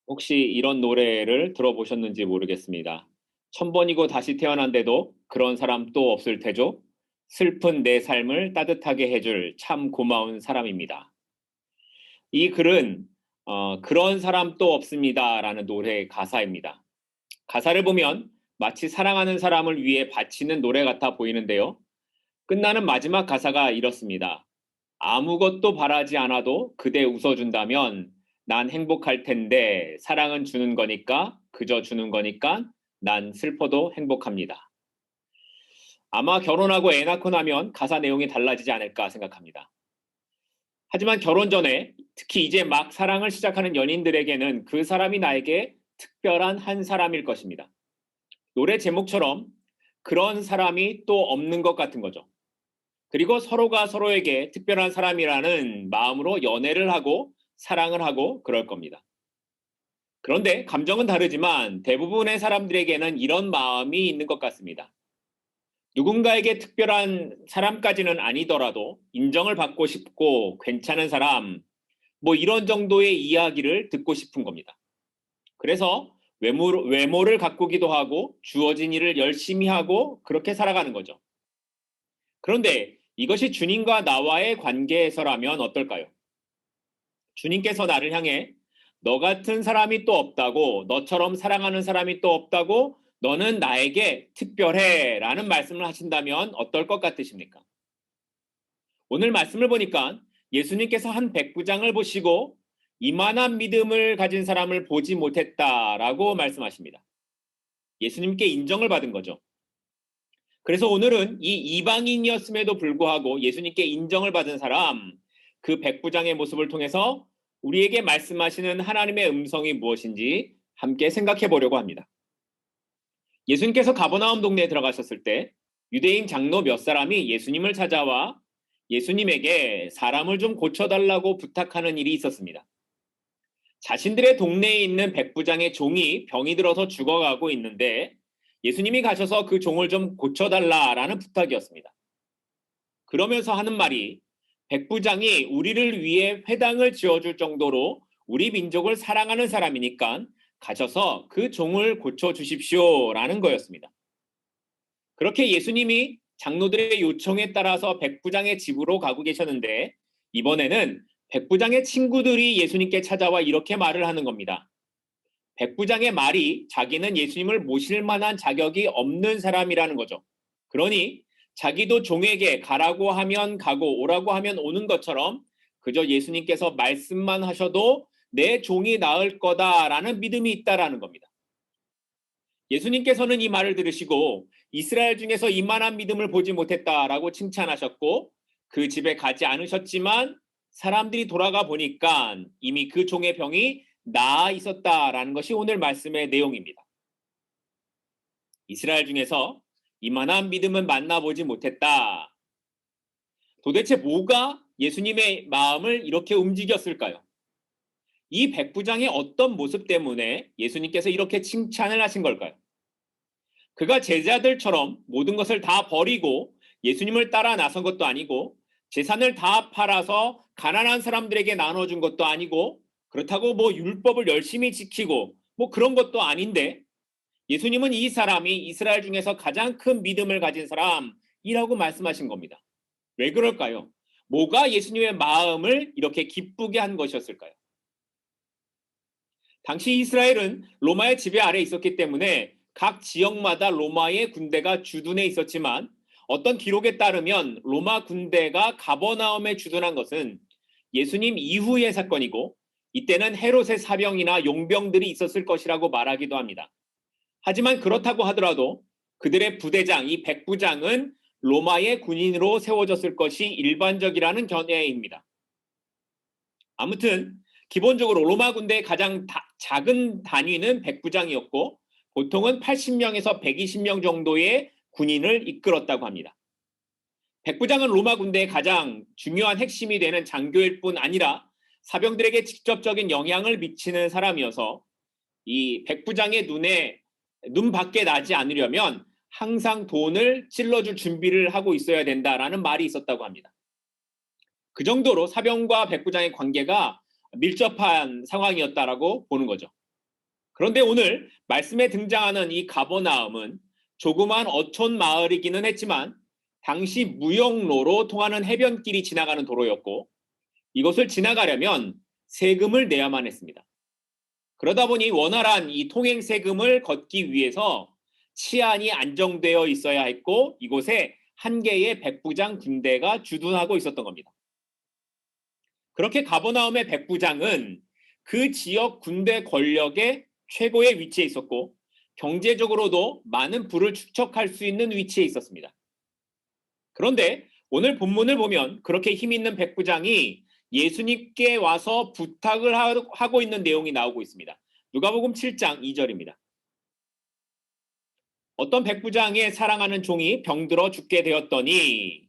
혹시 이런 노래를 들어보셨는지 모르겠습니다. 천번이고 다시 태어난데도 그런 사람 또 없을 테죠? 슬픈 내 삶을 따뜻하게 해줄 참 고마운 사람입니다. 이 글은 그런 사람 또 없습니다라는 노래의 가사입니다. 가사를 보면 마치 사랑하는 사람을 위해 바치는 노래 같아 보이는데요. 끝나는 마지막 가사가 이렇습니다. 아무것도 바라지 않아도 그대 웃어준다면 난 행복할 텐데 사랑은 주는 거니까 그저 주는 거니까 난 슬퍼도 행복합니다. 아마 결혼하고 애 낳고 나면 가사 내용이 달라지지 않을까 생각합니다. 하지만 결혼 전에 특히 이제 막 사랑을 시작하는 연인들에게는 그 사람이 나에게 특별한 한 사람일 것입니다. 노래 제목처럼 그런 사람이 또 없는 것 같은 거죠. 그리고 서로가 서로에게 특별한 사람이라는 마음으로 연애를 하고 사랑을 하고 그럴 겁니다. 그런데 감정은 다르지만 대부분의 사람들에게는 이런 마음이 있는 것 같습니다. 누군가에게 특별한 사람까지는 아니더라도 인정을 받고 싶고 괜찮은 사람, 뭐 이런 정도의 이야기를 듣고 싶은 겁니다. 그래서 외모를 가꾸기도 하고 주어진 일을 열심히 하고 그렇게 살아가는 거죠. 그런데 이것이 주님과 나와의 관계에서라면 어떨까요? 주님께서 나를 향해 너 같은 사람이 또 없다고, 너처럼 사랑하는 사람이 또 없다고, 너는 나에게 특별해 라는 말씀을 하신다면 어떨 것 같으십니까? 오늘 말씀을 보니까 예수님께서 한 백부장을 보시고 이만한 믿음을 가진 사람을 보지 못했다라고 말씀하십니다. 예수님께 인정을 받은 거죠. 그래서 오늘은 이 이방인이었음에도 불구하고 예수님께 인정을 받은 사람, 그 백부장의 모습을 통해서 우리에게 말씀하시는 하나님의 음성이 무엇인지 함께 생각해 보려고 합니다. 예수님께서 가버나움 동네에 들어가셨을 때 유대인 장로 몇 사람이 예수님을 찾아와 예수님에게 사람을 좀 고쳐달라고 부탁하는 일이 있었습니다. 자신들의 동네에 있는 백부장의 종이 병이 들어서 죽어가고 있는데 예수님이 가셔서 그 종을 좀 고쳐달라라는 부탁이었습니다. 그러면서 하는 말이 백부장이 우리를 위해 회당을 지어줄 정도로 우리 민족을 사랑하는 사람이니까 가셔서 그 종을 고쳐주십시오라는 거였습니다. 그렇게 예수님이 장로들의 요청에 따라서 백부장의 집으로 가고 계셨는데 이번에는 백부장의 친구들이 예수님께 찾아와 이렇게 말을 하는 겁니다. 백부장의 말이 자기는 예수님을 모실 만한 자격이 없는 사람이라는 거죠. 그러니 자기도 종에게 가라고 하면 가고 오라고 하면 오는 것처럼 그저 예수님께서 말씀만 하셔도 내 종이 나을 거다라는 믿음이 있다라는 겁니다. 예수님께서는 이 말을 들으시고 이스라엘 중에서 이만한 믿음을 보지 못했다라고 칭찬하셨고 그 집에 가지 않으셨지만 사람들이 돌아가 보니까 이미 그 종의 병이 나아 있었다라는 것이 오늘 말씀의 내용입니다. 이스라엘 중에서 이만한 믿음은 만나보지 못했다. 도대체 뭐가 예수님의 마음을 이렇게 움직였을까요? 이 백부장의 어떤 모습 때문에 예수님께서 이렇게 칭찬을 하신 걸까요? 그가 제자들처럼 모든 것을 다 버리고 예수님을 따라 나선 것도 아니고 재산을 다 팔아서 가난한 사람들에게 나눠준 것도 아니고 그렇다고 뭐 율법을 열심히 지키고 뭐 그런 것도 아닌데 예수님은 이 사람이 이스라엘 중에서 가장 큰 믿음을 가진 사람이라고 말씀하신 겁니다. 왜 그럴까요? 뭐가 예수님의 마음을 이렇게 기쁘게 한 것이었을까요? 당시 이스라엘은 로마의 지배 아래에 있었기 때문에 각 지역마다 로마의 군대가 주둔해 있었지만 어떤 기록에 따르면 로마 군대가 가버나움에 주둔한 것은 예수님 이후의 사건이고 이때는 헤롯의 사병이나 용병들이 있었을 것이라고 말하기도 합니다. 하지만 그렇다고 하더라도 그들의 부대장, 이 백부장은 로마의 군인으로 세워졌을 것이 일반적이라는 견해입니다. 아무튼 기본적으로 로마 군대의 가장 작은 단위는 백부장이었고 보통은 80명에서 120명 정도의 군인을 이끌었다고 합니다. 백부장은 로마 군대의 가장 중요한 핵심이 되는 장교일 뿐 아니라 사병들에게 직접적인 영향을 미치는 사람이어서 이 백부장의 눈 밖에 나지 않으려면 항상 돈을 찔러줄 준비를 하고 있어야 된다라는 말이 있었다고 합니다. 그 정도로 사병과 백부장의 관계가 밀접한 상황이었다라고 보는 거죠. 그런데 오늘 말씀에 등장하는 이 가버나움은 조그만 어촌 마을이기는 했지만 당시 무역로로 통하는 해변길이 지나가는 도로였고 이것을 지나가려면 세금을 내야만 했습니다. 그러다 보니 원활한 이 통행 세금을 걷기 위해서 치안이 안정되어 있어야 했고 이곳에 한 개의 백부장 군대가 주둔하고 있었던 겁니다. 그렇게 가버나움의 백부장은 그 지역 군대 권력의 최고의 위치에 있었고 경제적으로도 많은 부를 축적할 수 있는 위치에 있었습니다. 그런데 오늘 본문을 보면 그렇게 힘 있는 백부장이 예수님께 와서 부탁을 하고 있는 내용이 나오고 있습니다. 누가복음 7장 2절입니다. 어떤 백부장의 사랑하는 종이 병들어 죽게 되었더니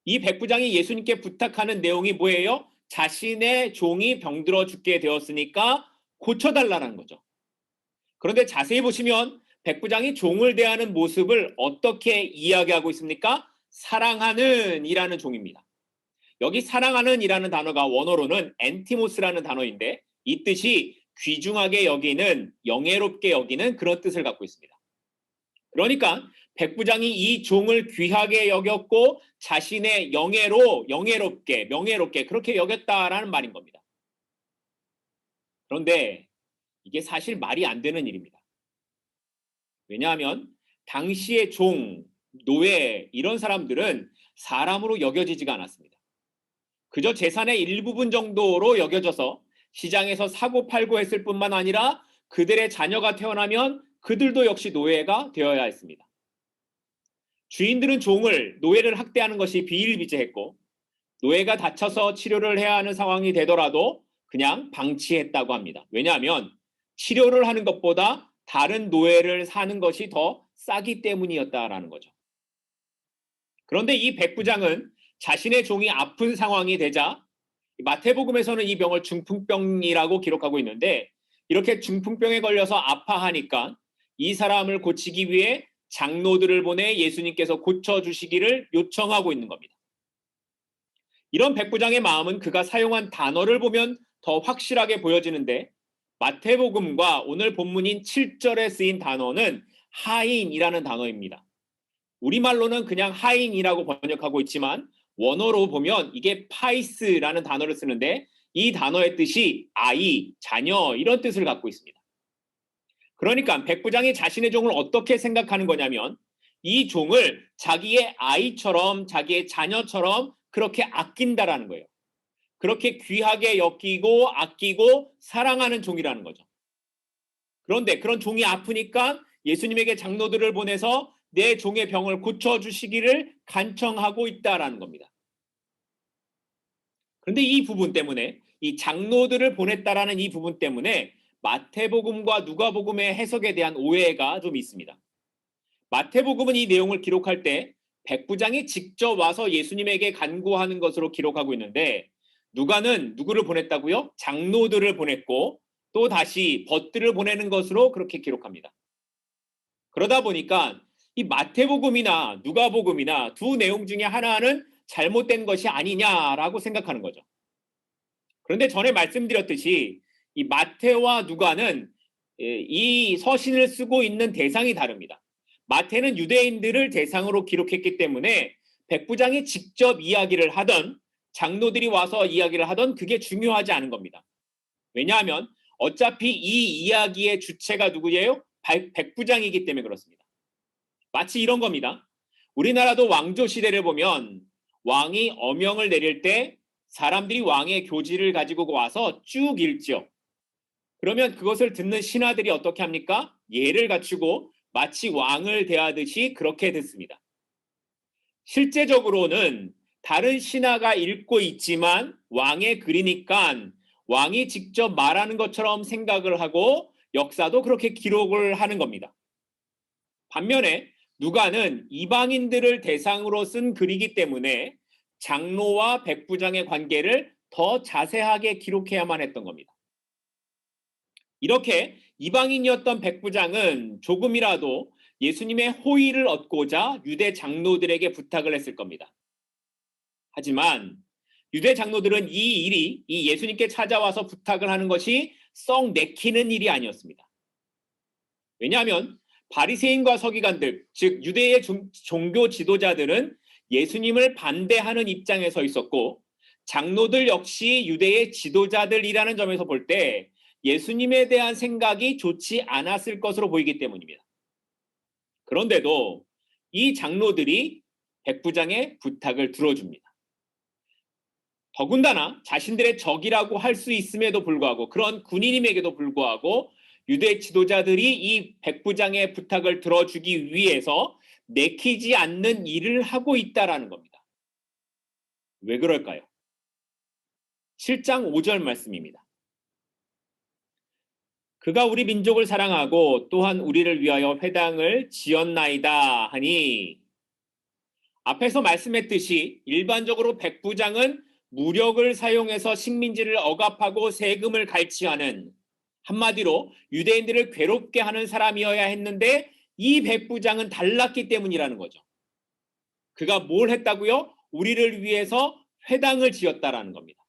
이 백부장이 예수님께 부탁하는 내용이 뭐예요? 자신의 종이 병들어 죽게 되었으니까 고쳐달라는 거죠. 그런데 자세히 보시면 백부장이 종을 대하는 모습을 어떻게 이야기하고 있습니까? 사랑하는 이라는 종입니다. 여기 사랑하는 이라는 단어가 원어로는 엔티모스라는 단어인데 이 뜻이 귀중하게 여기는, 영예롭게 여기는 그런 뜻을 갖고 있습니다. 그러니까 백부장이 이 종을 귀하게 여겼고 자신의 영예롭게, 명예롭게 그렇게 여겼다라는 말인 겁니다. 그런데 이게 사실 말이 안 되는 일입니다. 왜냐하면 당시의 종, 노예 이런 사람들은 사람으로 여겨지지가 않았습니다. 그저 재산의 일부분 정도로 여겨져서 시장에서 사고 팔고 했을 뿐만 아니라 그들의 자녀가 태어나면 그들도 역시 노예가 되어야 했습니다. 주인들은 종을, 노예를 학대하는 것이 비일비재했고 노예가 다쳐서 치료를 해야 하는 상황이 되더라도 그냥 방치했다고 합니다. 왜냐하면 치료를 하는 것보다 다른 노예를 사는 것이 더 싸기 때문이었다라는 거죠. 그런데 이 백부장은 자신의 종이 아픈 상황이 되자 마태복음에서는 이 병을 중풍병이라고 기록하고 있는데 이렇게 중풍병에 걸려서 아파하니까 이 사람을 고치기 위해 장로들을 보내 예수님께서 고쳐주시기를 요청하고 있는 겁니다. 이런 백부장의 마음은 그가 사용한 단어를 보면 더 확실하게 보여지는데 마태복음과 오늘 본문인 7절에 쓰인 단어는 하인이라는 단어입니다. 우리말로는 그냥 하인이라고 번역하고 있지만 원어로 보면 이게 파이스라는 단어를 쓰는데 이 단어의 뜻이 아이, 자녀 이런 뜻을 갖고 있습니다. 그러니까 백부장이 자신의 종을 어떻게 생각하는 거냐면 이 종을 자기의 아이처럼 자기의 자녀처럼 그렇게 아낀다라는 거예요. 그렇게 귀하게 여기고 아끼고 사랑하는 종이라는 거죠. 그런데 그런 종이 아프니까 예수님에게 장로들을 보내서 내 종의 병을 고쳐주시기를 간청하고 있다라는 겁니다. 그런데 이 부분 때문에 이 장로들을 보냈다라는 이 부분 때문에 마태복음과 누가복음의 해석에 대한 오해가 좀 있습니다. 마태복음은 이 내용을 기록할 때 백부장이 직접 와서 예수님에게 간구하는 것으로 기록하고 있는데 누가는 누구를 보냈다고요? 장로들을 보냈고 또 다시 벗들을 보내는 것으로 그렇게 기록합니다. 그러다 보니까 이 마태복음이나 누가복음이나 두 내용 중에 하나는 잘못된 것이 아니냐라고 생각하는 거죠. 그런데 전에 말씀드렸듯이 이 마태와 누가는 이 서신을 쓰고 있는 대상이 다릅니다. 마태는 유대인들을 대상으로 기록했기 때문에 백부장이 직접 이야기를 하던 장로들이 와서 이야기를 하던 그게 중요하지 않은 겁니다. 왜냐하면 어차피 이 이야기의 주체가 누구예요? 백부장이기 때문에 그렇습니다. 마치 이런 겁니다. 우리나라도 왕조 시대를 보면 왕이 어명을 내릴 때 사람들이 왕의 교지를 가지고 와서 쭉 읽죠. 그러면 그것을 듣는 신하들이 어떻게 합니까? 예를 갖추고 마치 왕을 대하듯이 그렇게 듣습니다. 실제적으로는 다른 신하가 읽고 있지만 왕의 글이니까 왕이 직접 말하는 것처럼 생각을 하고 역사도 그렇게 기록을 하는 겁니다. 반면에 누가는 이방인들을 대상으로 쓴 글이기 때문에 장로와 백부장의 관계를 더 자세하게 기록해야만 했던 겁니다. 이렇게 이방인이었던 백부장은 조금이라도 예수님의 호의를 얻고자 유대 장로들에게 부탁을 했을 겁니다. 하지만 유대 장로들은 이 일이 이 예수님께 찾아와서 부탁을 하는 것이 썩 내키는 일이 아니었습니다. 왜냐하면 바리새인과 서기관들, 즉 유대의 종교 지도자들은 예수님을 반대하는 입장에 서 있었고 장로들 역시 유대의 지도자들이라는 점에서 볼 때 예수님에 대한 생각이 좋지 않았을 것으로 보이기 때문입니다. 그런데도 이 장로들이 백부장의 부탁을 들어줍니다. 더군다나 자신들의 적이라고 할 수 있음에도 불구하고, 그런 군인임에게도 불구하고 유대 지도자들이 이 백부장의 부탁을 들어주기 위해서 내키지 않는 일을 하고 있다라는 겁니다. 왜 그럴까요? 7장 5절 말씀입니다. 그가 우리 민족을 사랑하고 또한 우리를 위하여 회당을 지었나이다 하니, 앞에서 말씀했듯이 일반적으로 백부장은 무력을 사용해서 식민지를 억압하고 세금을 갈취하는, 한마디로 유대인들을 괴롭게 하는 사람이어야 했는데 이 백부장은 달랐기 때문이라는 거죠. 그가 뭘 했다고요? 우리를 위해서 회당을 지었다라는 겁니다.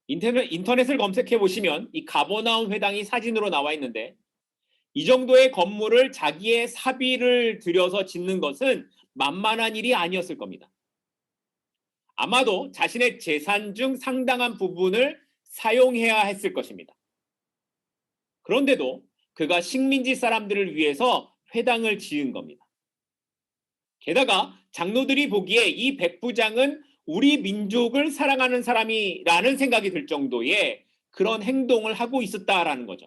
인터넷을 검색해 보시면 이 가버나움 회당이 사진으로 나와 있는데, 이 정도의 건물을 자기의 사비를 들여서 짓는 것은 만만한 일이 아니었을 겁니다. 아마도 자신의 재산 중 상당한 부분을 사용해야 했을 것입니다. 그런데도 그가 식민지 사람들을 위해서 회당을 지은 겁니다. 게다가 장로들이 보기에 이 백부장은 우리 민족을 사랑하는 사람이라는 생각이 들 정도의 그런 행동을 하고 있었다라는 거죠.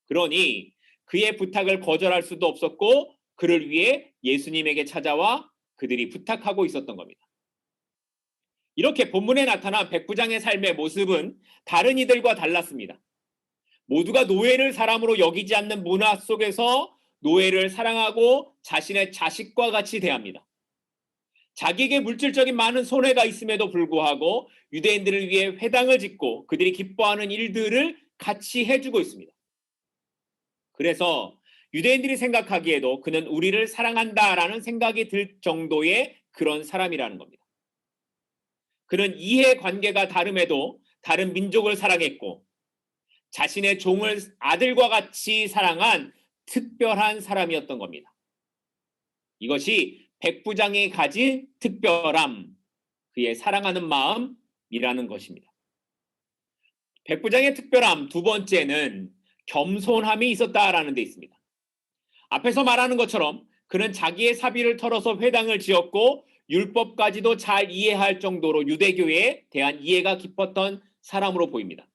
그러니 그의 부탁을 거절할 수도 없었고 그를 위해 예수님에게 찾아와 그들이 부탁하고 있었던 겁니다. 이렇게 본문에 나타난 백부장의 삶의 모습은 다른 이들과 달랐습니다. 모두가 노예를 사람으로 여기지 않는 문화 속에서 노예를 사랑하고 자신의 자식과 같이 대합니다. 자기에게 물질적인 많은 손해가 있음에도 불구하고 유대인들을 위해 회당을 짓고 그들이 기뻐하는 일들을 같이 해주고 있습니다. 그래서 유대인들이 생각하기에도 그는 우리를 사랑한다라는 생각이 들 정도의 그런 사람이라는 겁니다. 그는 이해관계가 다름에도 다른 민족을 사랑했고 자신의 종을 아들과 같이 사랑한 특별한 사람이었던 겁니다. 이것이 백부장이 가진 특별함, 그의 사랑하는 마음이라는 것입니다. 백부장의 특별함 두 번째는 겸손함이 있었다라는 데 있습니다. 앞에서 말하는 것처럼 그는 자기의 사비를 털어서 회당을 지었고 율법까지도 잘 이해할 정도로 유대교에 대한 이해가 깊었던 사람으로 보입니다.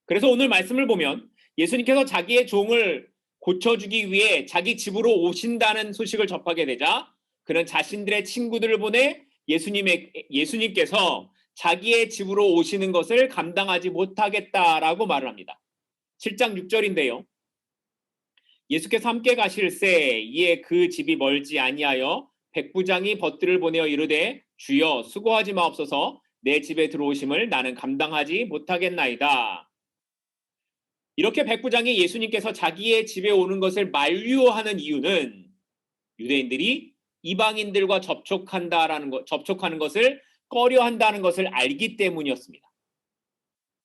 그래서 오늘 말씀을 보면 예수님께서 자기의 종을 고쳐주기 위해 자기 집으로 오신다는 소식을 접하게 되자 그는 자신들의 친구들을 보내 예수님께서 자기의 집으로 오시는 것을 감당하지 못하겠다라고 말을 합니다. 7장 6절인데요. 예수께서 함께 가실새 이에 그 집이 멀지 아니하여 백부장이 벗들을 보내어 이르되 주여 수고하지 마옵소서 내 집에 들어오심을 나는 감당하지 못하겠나이다. 이렇게 백부장이 예수님께서 자기의 집에 오는 것을 만류하는 이유는 유대인들이 이방인들과 접촉하는 것을 꺼려한다는 것을 알기 때문이었습니다.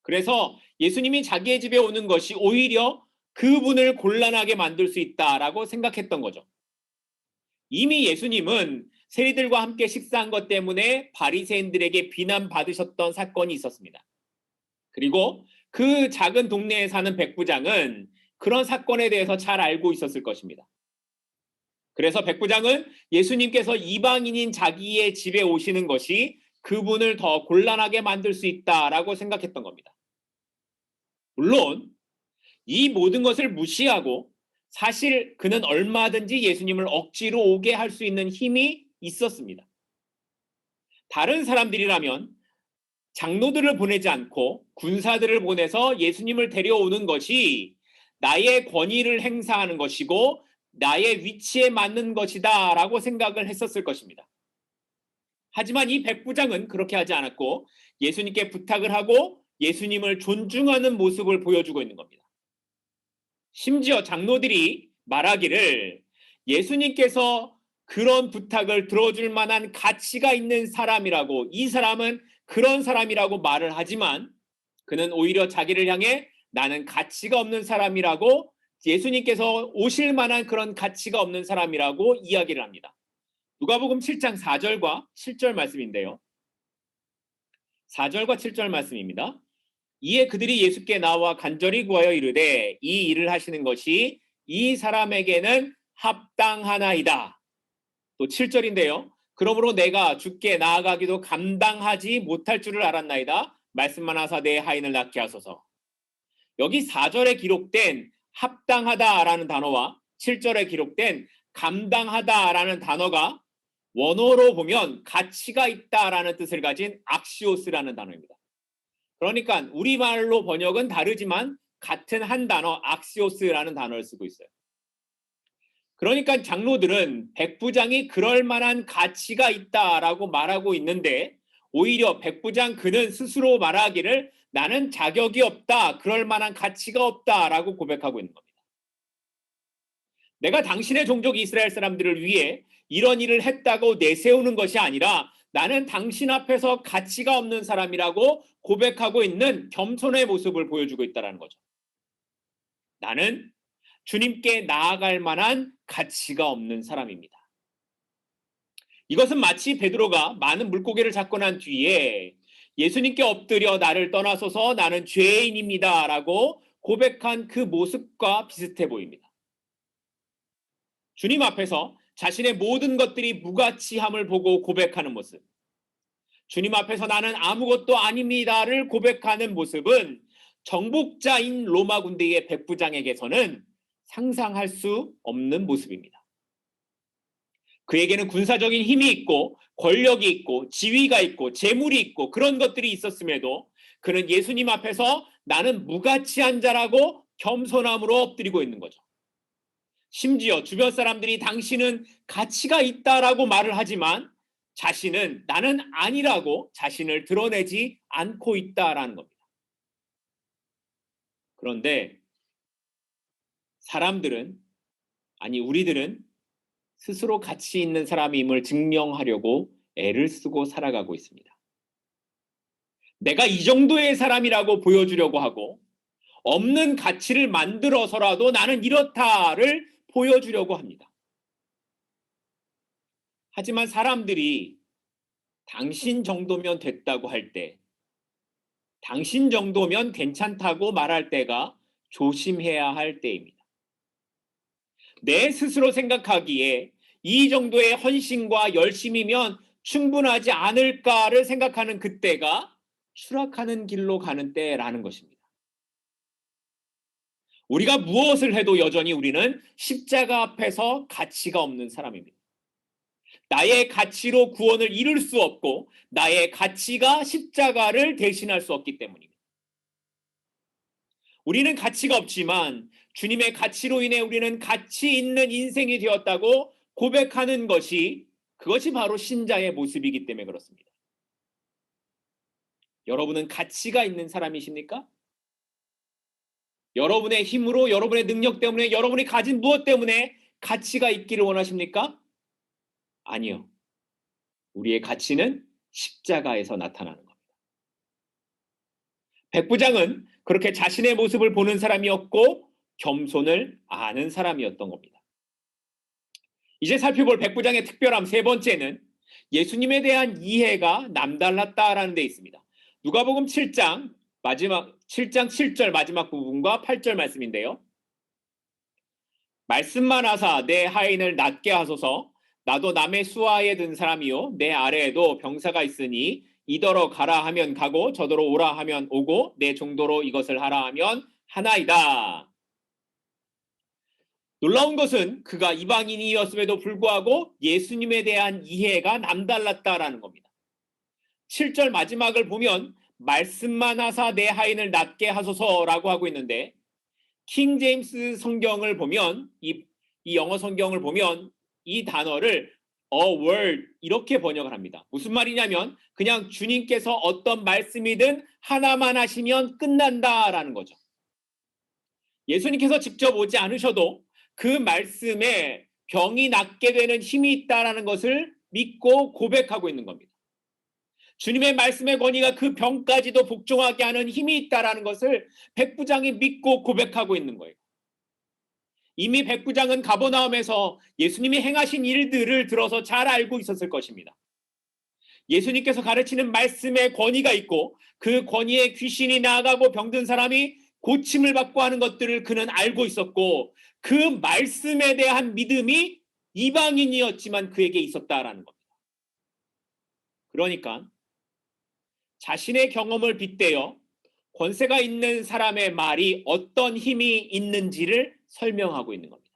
그래서 예수님이 자기의 집에 오는 것이 오히려 그분을 곤란하게 만들 수 있다라고 생각했던 거죠. 이미 예수님은 세리들과 함께 식사한 것 때문에 바리새인들에게 비난받으셨던 사건이 있었습니다. 그리고 그 작은 동네에 사는 백부장은 그런 사건에 대해서 잘 알고 있었을 것입니다. 그래서 백부장은 예수님께서 이방인인 자기의 집에 오시는 것이 그분을 더 곤란하게 만들 수 있다라고 생각했던 겁니다. 물론 이 모든 것을 무시하고 사실 그는 얼마든지 예수님을 억지로 오게 할 수 있는 힘이 있었습니다. 다른 사람들이라면 장로들을 보내지 않고 군사들을 보내서 예수님을 데려오는 것이 나의 권위를 행사하는 것이고 나의 위치에 맞는 것이다 라고 생각을 했었을 것입니다. 하지만 이 백부장은 그렇게 하지 않았고 예수님께 부탁을 하고 예수님을 존중하는 모습을 보여주고 있는 겁니다. 심지어 장로들이 말하기를 예수님께서 그런 부탁을 들어줄 만한 가치가 있는 사람이라고, 이 사람은 그런 사람이라고 말을 하지만 그는 오히려 자기를 향해 나는 가치가 없는 사람이라고 예수님께서 오실 만한 그런 가치가 없는 사람이라고 이야기를 합니다. 누가복음 7장 4절과 7절 말씀인데요. 4절과 7절 말씀입니다. 이에 그들이 예수께 나와 간절히 구하여 이르되 이 일을 하시는 것이 이 사람에게는 합당하나이다. 또 7절인데요. 그러므로 내가 주께 나아가기도 감당하지 못할 줄을 알았나이다. 말씀만 하사 내 하인을 낫게 하소서. 여기 4절에 기록된 합당하다라는 단어와 7절에 기록된 감당하다라는 단어가 원어로 보면 가치가 있다라는 뜻을 가진 악시오스라는 단어입니다. 그러니까 우리말로 번역은 다르지만 같은 한 단어 악시오스라는 단어를 쓰고 있어요. 그러니까 장로들은 백부장이 그럴 만한 가치가 있다라고 말하고 있는데 오히려 백부장 그는 스스로 말하기를 나는 자격이 없다, 그럴 만한 가치가 없다라고 고백하고 있는 겁니다. 내가 당신의 종족 이스라엘 사람들을 위해 이런 일을 했다고 내세우는 것이 아니라 나는 당신 앞에서 가치가 없는 사람이라고 고백하고 있는 겸손의 모습을 보여주고 있다는 거죠. 나는 주님께 나아갈 만한 가치가 없는 사람입니다. 이것은 마치 베드로가 많은 물고기를 잡고 난 뒤에 예수님께 엎드려 나를 떠나소서 나는 죄인입니다 라고 고백한 그 모습과 비슷해 보입니다. 주님 앞에서 자신의 모든 것들이 무가치함을 보고 고백하는 모습, 주님 앞에서 나는 아무것도 아닙니다를 고백하는 모습은 정복자인 로마 군대의 백부장에게서는 상상할 수 없는 모습입니다. 그에게는 군사적인 힘이 있고 권력이 있고 지위가 있고 재물이 있고 그런 것들이 있었음에도 그는 예수님 앞에서 나는 무가치한 자라고 겸손함으로 엎드리고 있는 거죠. 심지어 주변 사람들이 당신은 가치가 있다라고 말을 하지만 자신은 나는 아니라고 자신을 드러내지 않고 있다라는 겁니다. 그런데 사람들은, 아니 우리들은 스스로 가치 있는 사람임을 증명하려고 애를 쓰고 살아가고 있습니다. 내가 이 정도의 사람이라고 보여주려고 하고 없는 가치를 만들어서라도 나는 이렇다를 보여주려고 합니다. 하지만 사람들이 당신 정도면 됐다고 할 때, 당신 정도면 괜찮다고 말할 때가 조심해야 할 때입니다. 내 스스로 생각하기에 이 정도의 헌신과 열심이면 충분하지 않을까를 생각하는 그때가 추락하는 길로 가는 때라는 것입니다. 우리가 무엇을 해도 여전히 우리는 십자가 앞에서 가치가 없는 사람입니다. 나의 가치로 구원을 이룰 수 없고 나의 가치가 십자가를 대신할 수 없기 때문입니다. 우리는 가치가 없지만 주님의 가치로 인해 우리는 가치 있는 인생이 되었다고 고백하는 것이 그것이 바로 신자의 모습이기 때문에 그렇습니다. 여러분은 가치가 있는 사람이십니까? 여러분의 힘으로, 여러분의 능력 때문에, 여러분이 가진 무엇 때문에 가치가 있기를 원하십니까? 아니요. 우리의 가치는 십자가에서 나타나는 겁니다. 백부장은 그렇게 자신의 모습을 보는 사람이었고 겸손을 아는 사람이었던 겁니다. 이제 살펴볼 백부장의 특별함 세 번째는 예수님에 대한 이해가 남달랐다라는 데 있습니다. 누가복음 7장 7절 마지막 부분과 8절 말씀인데요. 말씀만 하사 내 하인을 낫게 하소서 나도 남의 수하에 든 사람이요 내 아래에도 병사가 있으니 이더러 가라 하면 가고 저더러 오라 하면 오고 내 정도로 이것을 하라 하면 하나이다. 놀라운 것은 그가 이방인이었음에도 불구하고 예수님에 대한 이해가 남달랐다라는 겁니다. 7절 마지막을 보면 말씀만 하사 내 하인을 낫게 하소서라고 하고 있는데 킹 제임스 성경을 보면 이 영어 성경을 보면 이 단어를 a word 이렇게 번역을 합니다. 무슨 말이냐면 그냥 주님께서 어떤 말씀이든 하나만 하시면 끝난다라는 거죠. 예수님께서 직접 오지 않으셔도 그 말씀에 병이 낫게 되는 힘이 있다라는 것을 믿고 고백하고 있는 겁니다. 주님의 말씀의 권위가 그 병까지도 복종하게 하는 힘이 있다라는 것을 백부장이 믿고 고백하고 있는 거예요. 이미 백부장은 가버나움에서 예수님이 행하신 일들을 들어서 잘 알고 있었을 것입니다. 예수님께서 가르치는 말씀에 권위가 있고 그 권위에 귀신이 나아가고 병든 사람이 고침을 받고 하는 것들을 그는 알고 있었고 그 말씀에 대한 믿음이 이방인이었지만 그에게 있었다라는 겁니다. 그러니까 자신의 경험을 빗대어 권세가 있는 사람의 말이 어떤 힘이 있는지를 설명하고 있는 겁니다.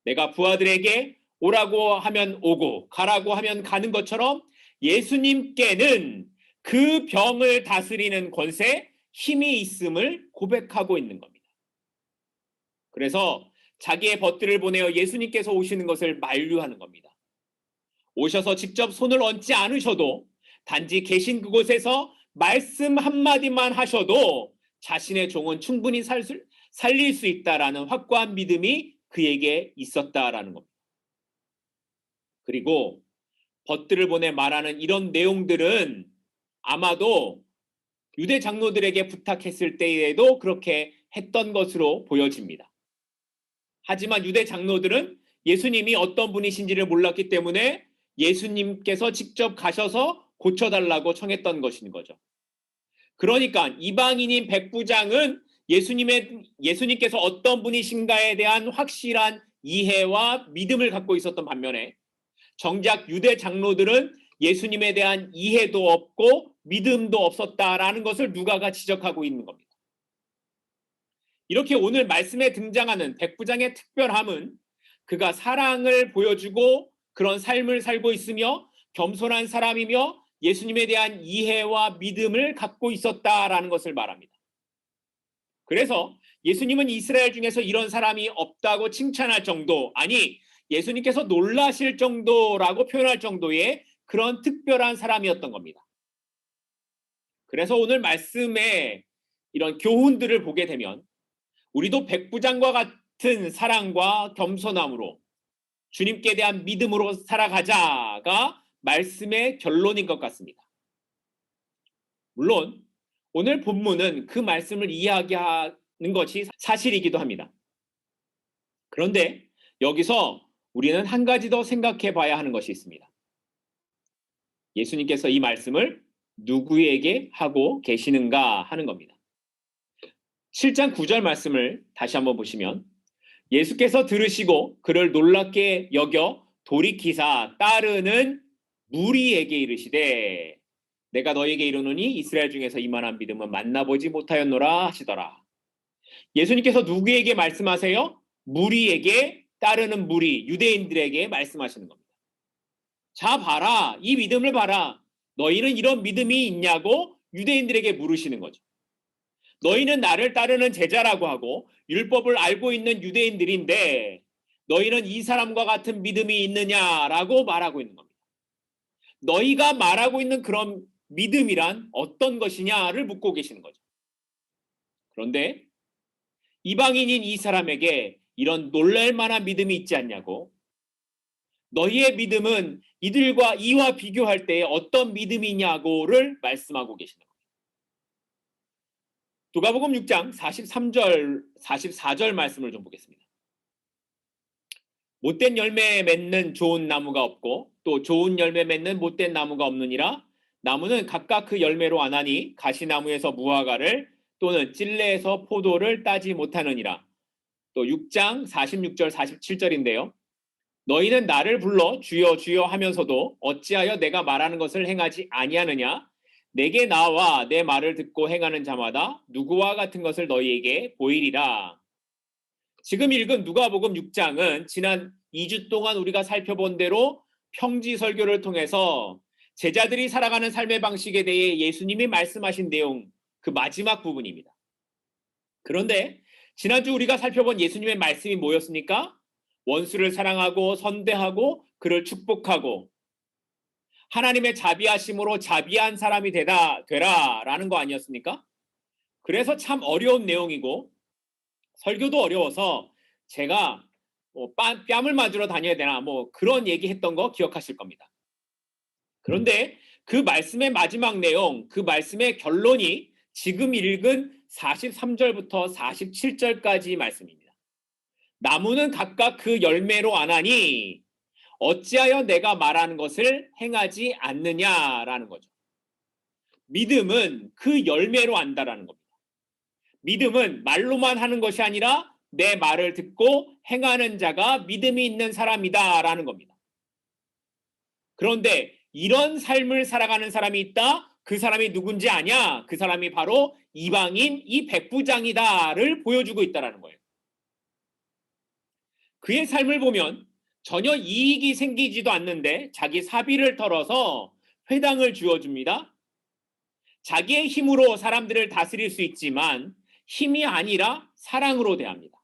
내가 부하들에게 오라고 하면 오고 가라고 하면 가는 것처럼 예수님께는 그 병을 다스리는 권세, 힘이 있음을 고백하고 있는 겁니다. 그래서 자기의 벗들을 보내어 예수님께서 오시는 것을 만류하는 겁니다. 오셔서 직접 손을 얹지 않으셔도 단지 계신 그곳에서 말씀 한마디만 하셔도 자신의 종은 충분히 살릴 수 있다라는 확고한 믿음이 그에게 있었다라는 겁니다. 그리고 벗들을 보내 말하는 이런 내용들은 아마도 유대 장로들에게 부탁했을 때에도 그렇게 했던 것으로 보여집니다. 하지만 유대 장로들은 예수님이 어떤 분이신지를 몰랐기 때문에 예수님께서 직접 가셔서 고쳐달라고 청했던 것인 거죠. 그러니까 이방인인 백부장은 예수님께서 어떤 분이신가에 대한 확실한 이해와 믿음을 갖고 있었던 반면에 정작 유대 장로들은 예수님에 대한 이해도 없고 믿음도 없었다라는 것을 누가가 지적하고 있는 겁니다. 이렇게 오늘 말씀에 등장하는 백부장의 특별함은 그가 사랑을 보여주고 그런 삶을 살고 있으며 겸손한 사람이며 예수님에 대한 이해와 믿음을 갖고 있었다라는 것을 말합니다. 그래서 예수님은 이스라엘 중에서 이런 사람이 없다고 칭찬할 정도, 아니 예수님께서 놀라실 정도라고 표현할 정도의 그런 특별한 사람이었던 겁니다. 그래서 오늘 말씀에 이런 교훈들을 보게 되면 우리도 백부장과 같은 사랑과 겸손함으로 주님께 대한 믿음으로 살아가자가 말씀의 결론인 것 같습니다. 물론 오늘 본문은 그 말씀을 이야기하는 것이 사실이기도 합니다. 그런데 여기서 우리는 한 가지 더 생각해 봐야 하는 것이 있습니다. 예수님께서 이 말씀을 누구에게 하고 계시는가 하는 겁니다. 7장 9절 말씀을 다시 한번 보시면 예수께서 들으시고 그를 놀랍게 여겨 돌이키사 따르는 무리에게 이르시되 내가 너에게 이르노니 이스라엘 중에서 이만한 믿음은 만나보지 못하였노라 하시더라. 예수님께서 누구에게 말씀하세요? 무리에게 따르는 무리, 유대인들에게 말씀하시는 겁니다. 자 봐라, 이 믿음을 봐라. 너희는 이런 믿음이 있냐고 유대인들에게 물으시는 거죠. 너희는 나를 따르는 제자라고 하고 율법을 알고 있는 유대인들인데 너희는 이 사람과 같은 믿음이 있느냐라고 말하고 있는 겁니다. 너희가 말하고 있는 그런 믿음이란 어떤 것이냐를 묻고 계시는 거죠. 그런데 이방인인 이 사람에게 이런 놀랄만한 믿음이 있지 않냐고, 너희의 믿음은 이와 비교할 때 어떤 믿음이냐고를 말씀하고 계시는 겁니다. 누가복음 6장 43절, 44절 말씀을 좀 보겠습니다. 못된 열매 맺는 좋은 나무가 없고 또 좋은 열매 맺는 못된 나무가 없느니라. 나무는 각각 그 열매로 아나니 가시나무에서 무화과를 또는 찔레에서 포도를 따지 못하느니라. 또 6장 46절 47절인데요. 너희는 나를 불러 주여 주여 하면서도 어찌하여 내가 말하는 것을 행하지 아니하느냐. 내게 나와 내 말을 듣고 행하는 자마다 누구와 같은 것을 너희에게 보이리라. 지금 읽은 누가복음 6장은 지난 2주 동안 우리가 살펴본 대로 평지 설교를 통해서 제자들이 살아가는 삶의 방식에 대해 예수님이 말씀하신 내용, 그 마지막 부분입니다. 그런데 지난주 우리가 살펴본 예수님의 말씀이 뭐였습니까? 원수를 사랑하고 선대하고 그를 축복하고 하나님의 자비하심으로 자비한 사람이 되라라는 거 아니었습니까? 그래서 참 어려운 내용이고 설교도 어려워서 제가 뺨을 맞으러 다녀야 되나 그런 얘기했던 거 기억하실 겁니다. 그런데 그 말씀의 마지막 내용, 그 말씀의 결론이 지금 읽은 43절부터 47절까지 말씀입니다. 나무는 각각 그 열매로 아나니 어찌하여 내가 말하는 것을 행하지 않느냐라는 거죠. 믿음은 그 열매로 안다라는 겁니다. 믿음은 말로만 하는 것이 아니라 내 말을 듣고 행하는 자가 믿음이 있는 사람이다라는 겁니다. 그런데 이런 삶을 살아가는 사람이 있다? 그 사람이 누군지 아냐? 그 사람이 바로 이방인 이 백부장이다를 보여주고 있다는 거예요. 그의 삶을 보면 전혀 이익이 생기지도 않는데 자기 사비를 털어서 회당을 주어줍니다. 자기의 힘으로 사람들을 다스릴 수 있지만 힘이 아니라 사랑으로 대합니다.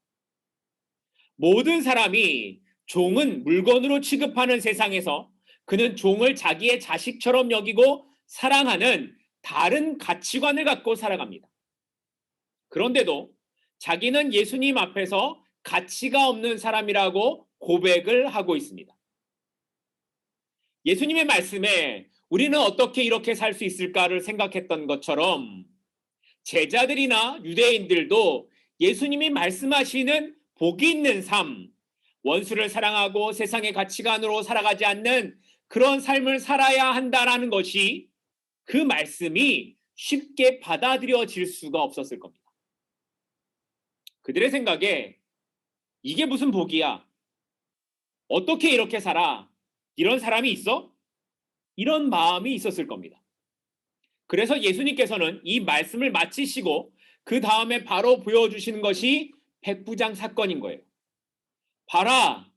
모든 사람이 종은 물건으로 취급하는 세상에서 그는 종을 자기의 자식처럼 여기고 사랑하는 다른 가치관을 갖고 살아갑니다. 그런데도 자기는 예수님 앞에서 가치가 없는 사람이라고 고백을 하고 있습니다. 예수님의 말씀에 우리는 어떻게 이렇게 살 수 있을까를 생각했던 것처럼 제자들이나 유대인들도 예수님이 말씀하시는 복이 있는 삶, 원수를 사랑하고 세상의 가치관으로 살아가지 않는 그런 삶을 살아야 한다라는 것이 그 말씀이 쉽게 받아들여질 수가 없었을 겁니다. 그들의 생각에 이게 무슨 복이야? 어떻게 이렇게 살아? 이런 사람이 있어? 이런 마음이 있었을 겁니다. 그래서 예수님께서는 이 말씀을 마치시고 그 다음에 바로 보여주시는 것이 백부장 사건인 거예요. 봐라,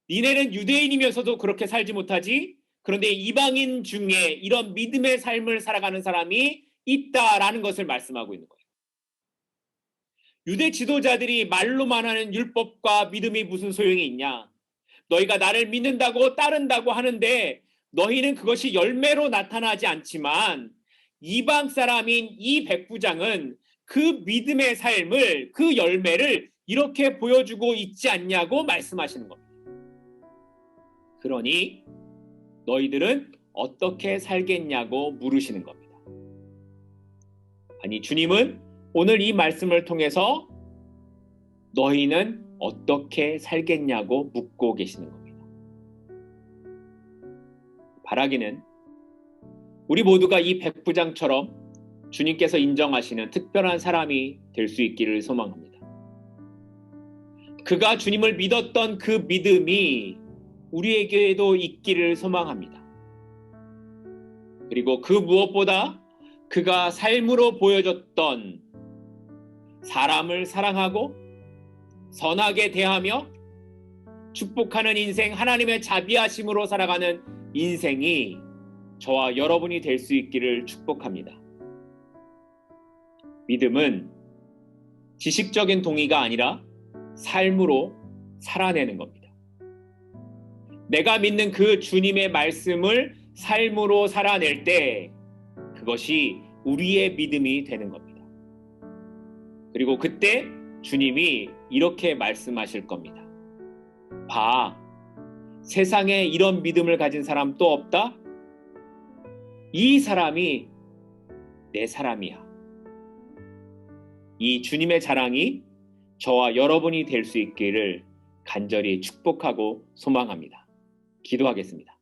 니네는 유대인이면서도 그렇게 살지 못하지? 그런데 이방인 중에 이런 믿음의 삶을 살아가는 사람이 있다라는 것을 말씀하고 있는 거예요. 유대 지도자들이 말로만 하는 율법과 믿음이 무슨 소용이 있냐? 너희가 나를 믿는다고 따른다고 하는데 너희는 그것이 열매로 나타나지 않지만 이방 사람인 이 백부장은 그 믿음의 삶을, 그 열매를 이렇게 보여주고 있지 않냐고 말씀하시는 겁니다. 그러니 너희들은 어떻게 살겠냐고 물으시는 겁니다. 아니, 주님은 오늘 이 말씀을 통해서 너희는 어떻게 살겠냐고 묻고 계시는 겁니다. 바라기는 우리 모두가 이 백부장처럼 주님께서 인정하시는 특별한 사람이 될 수 있기를 소망합니다. 그가 주님을 믿었던 그 믿음이 우리에게도 있기를 소망합니다. 그리고 그 무엇보다 그가 삶으로 보여줬던 사람을 사랑하고 선하게 대하며 축복하는 인생, 하나님의 자비하심으로 살아가는 인생이 저와 여러분이 될 수 있기를 축복합니다. 믿음은 지식적인 동의가 아니라 삶으로 살아내는 겁니다. 내가 믿는 그 주님의 말씀을 삶으로 살아낼 때 그것이 우리의 믿음이 되는 겁니다. 그리고 그때 주님이 이렇게 말씀하실 겁니다. 봐, 세상에 이런 믿음을 가진 사람 또 없다? 이 사람이 내 사람이야. 이 주님의 자랑이 저와 여러분이 될 수 있기를 간절히 축복하고 소망합니다. 기도하겠습니다.